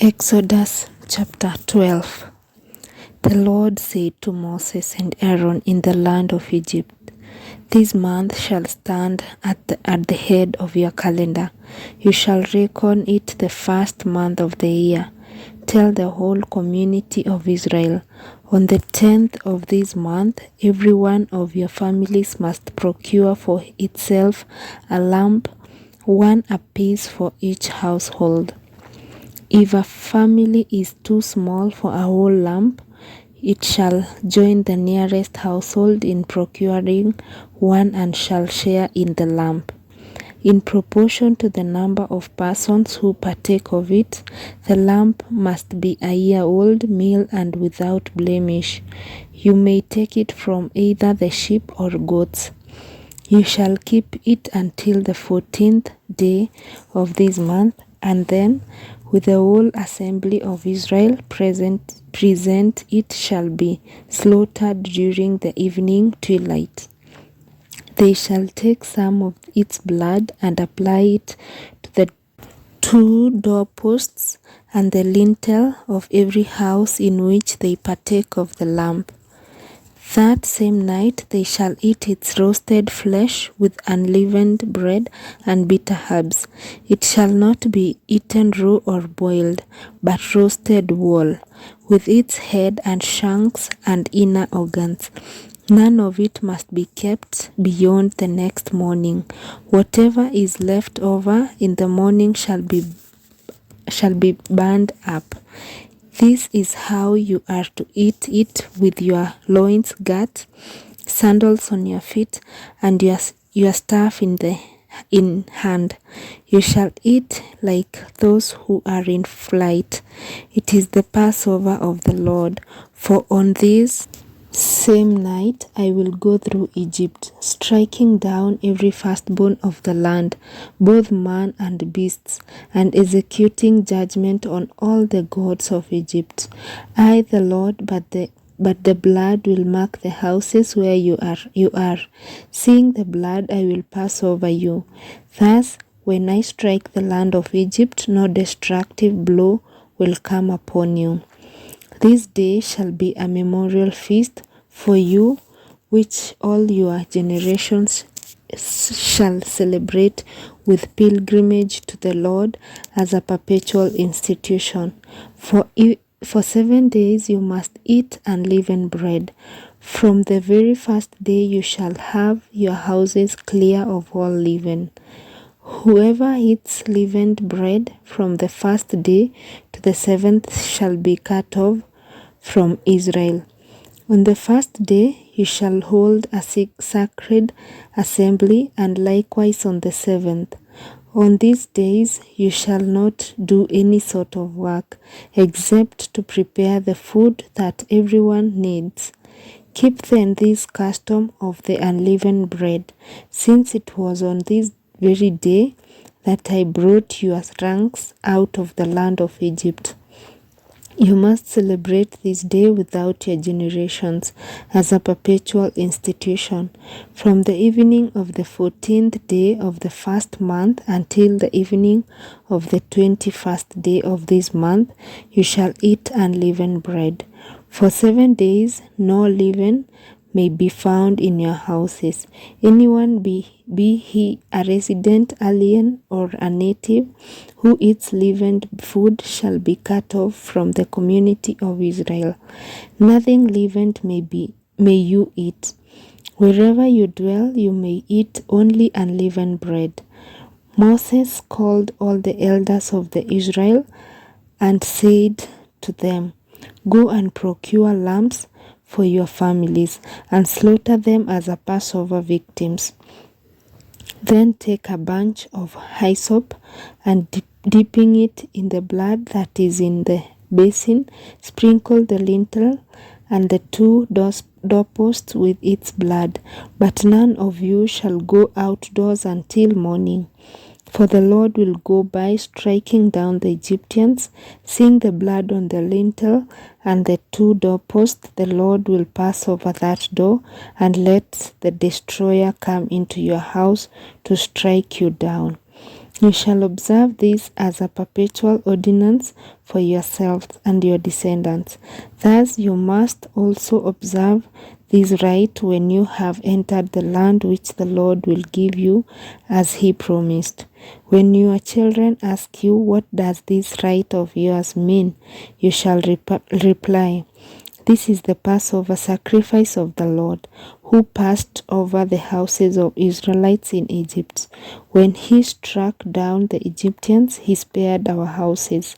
Exodus chapter 12. The Lord said to Moses and Aaron in the land of Egypt, "This month shall stand at the head of your calendar. You shall reckon it the first month of the year. Tell the whole community of Israel, on the 10th of this month, every one of your families must procure for itself a lamb, one apiece for each household. If a family is too small for a whole lamb, it shall join the nearest household in procuring one and shall share in the lamb. In proportion to the number of persons who partake of it, the lamb must be a year old, male and without blemish. You may take it from either the sheep or goats. You shall keep it until the 14th day of this month, and then with the whole assembly of Israel present it shall be slaughtered during the evening twilight. They shall take some of its blood and apply it to the 2 doorposts and the lintel of every house in which they partake of the lamb. That same night they shall eat its roasted flesh with unleavened bread and bitter herbs. It shall not be eaten raw or boiled, but roasted whole, with its head and shanks and inner organs. None of it must be kept beyond the next morning. Whatever is left over in the morning shall be burned up. This is how you are to eat it, with your loins girt, sandals on your feet, and your staff in hand. You shall eat like those who are in flight. It is the Passover of the Lord. For on this same night I will go through Egypt, striking down every firstborn of the land, both man and beasts, and executing judgment on all the gods of Egypt. I, the Lord, but the blood will mark the houses where you are. Seeing the blood, I will pass over you. Thus, when I strike the land of Egypt, no destructive blow will come upon you. This day shall be a memorial feast for you, which all your generations shall celebrate with pilgrimage to the Lord as a perpetual institution. For 7 days you must eat unleavened bread. From the very first day you shall have your houses clear of all leaven. Whoever eats leavened bread from the first day to the 7th shall be cut off from Israel. On the first day you shall hold a sacred assembly, and likewise on the 7th. On these days you shall not do any sort of work, except to prepare the food that everyone needs. Keep then this custom of the unleavened bread, since it was on this very day that I brought your ranks out of the land of Egypt. You must celebrate this day without your generations as a perpetual institution. From the evening of the 14th day of the first month until the evening of the 21st day of this month, you shall eat unleavened bread. For 7 days no leaven may be found in your houses. Anyone, be he a resident alien or a native, who eats leavened food shall be cut off from the community of Israel. Nothing leavened may you eat. Wherever you dwell, you may eat only unleavened bread. Moses called all the elders of the Israel and said to them, "Go and procure lambs for your families, and slaughter them as a Passover victims. Then take a bunch of hyssop, and dipping it in the blood that is in the basin, sprinkle the lintel and the 2 doorposts with its blood. But none of you shall go outdoors until morning. For the Lord will go by, striking down the Egyptians. Seeing the blood on the lintel and the 2 doorposts, the Lord will pass over that door and let the destroyer come into your house to strike you down. You shall observe this as a perpetual ordinance for yourselves and your descendants. Thus you must also observe this rite when you have entered the land which the Lord will give you as he promised. When your children ask you, what does this rite of yours mean? You shall reply, this is the Passover sacrifice of the Lord, who passed over the houses of Israelites in Egypt. When he struck down the Egyptians, he spared our houses.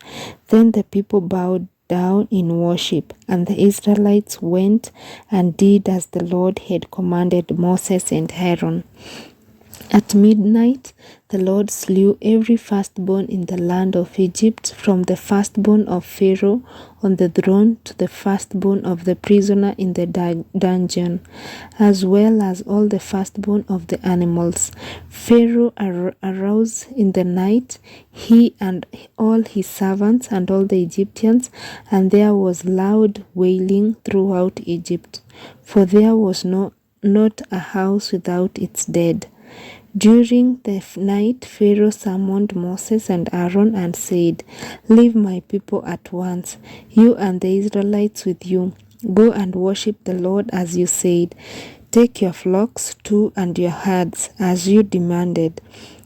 Then the people bowed down in worship, and the Israelites went and did as the Lord had commanded Moses and Aaron. At midnight, the Lord slew every firstborn in the land of Egypt, from the firstborn of Pharaoh on the throne to the firstborn of the prisoner in the dungeon, as well as all the firstborn of the animals. Pharaoh arose in the night, he and all his servants and all the Egyptians, and there was loud wailing throughout Egypt, for there was not a house without its dead. During the night, Pharaoh summoned Moses and Aaron and said, leave my people at once, you and the Israelites with you. Go and worship the Lord as you said. Take your flocks too and your herds as you demanded,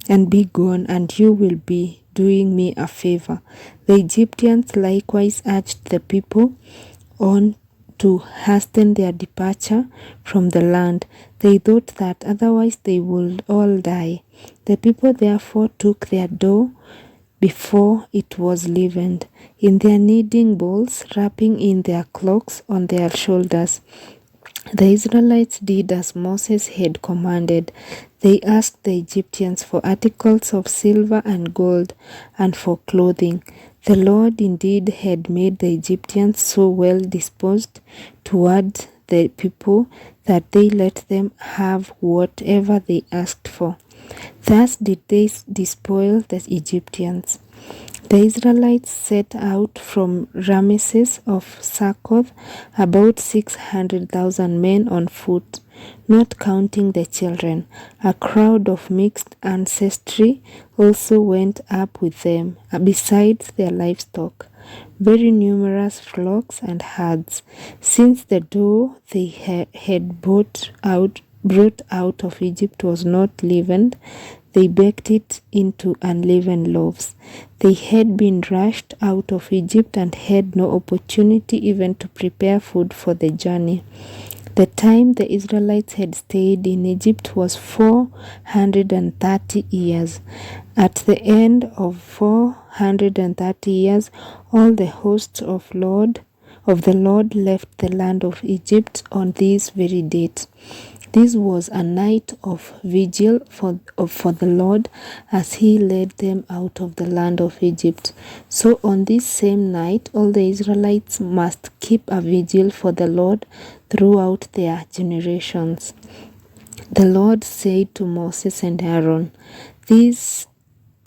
and be gone, and you will be doing me a favor. The Egyptians likewise urged the people on to hasten their departure from the land. They thought that otherwise they would all die. The people therefore took their dough before it was leavened in their kneading bowls, wrapping in their cloaks on their shoulders. The Israelites did as Moses had commanded. They asked the Egyptians for articles of silver and gold and for clothing. The Lord indeed had made the Egyptians so well disposed toward the people that they let them have whatever they asked for. Thus did they despoil the Egyptians. The Israelites set out from Ramesses of Succoth, about 600,000 men on foot, not counting the children. A crowd of mixed ancestry also went up with them, besides their livestock, very numerous flocks and herds. Since the dough they had brought out of Egypt was not leavened, they baked it into unleavened loaves. They had been rushed out of Egypt and had no opportunity even to prepare food for the journey. The time the Israelites had stayed in Egypt was 430 years. At the end of 430 years, all the hosts of the Lord left the land of Egypt on this very date. This was a night of vigil for the Lord as he led them out of the land of Egypt. So on this same night, all the Israelites must keep a vigil for the Lord throughout their generations. The Lord said to Moses and Aaron, these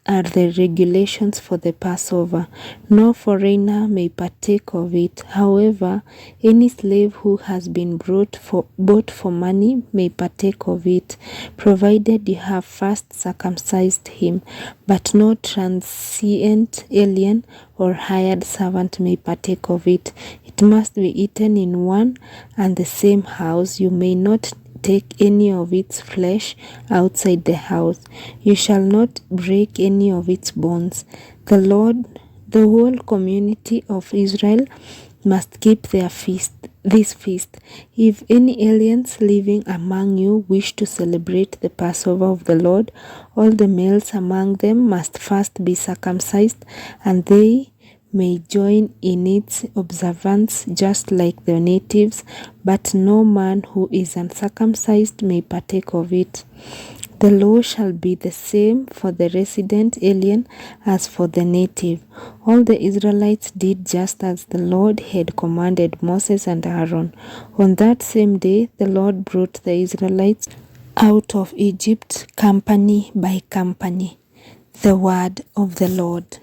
are the regulations for the Passover. No foreigner may partake of it. However, any slave who has been bought for money may partake of it, provided you have first circumcised him. But no transient alien or hired servant may partake of it. It must be eaten in one and the same house. You may not take any of its flesh outside the house. You shall not break any of its bones. The whole community of Israel must keep this feast. If any aliens living among you wish to celebrate the Passover of the Lord, all the males among them must first be circumcised, and they may join in its observance just like the natives, but no man who is uncircumcised may partake of it. The law shall be the same for the resident alien as for the native. All the Israelites did just as the Lord had commanded Moses and Aaron. On that same day, the Lord brought the Israelites out of Egypt company by company. The word of the Lord.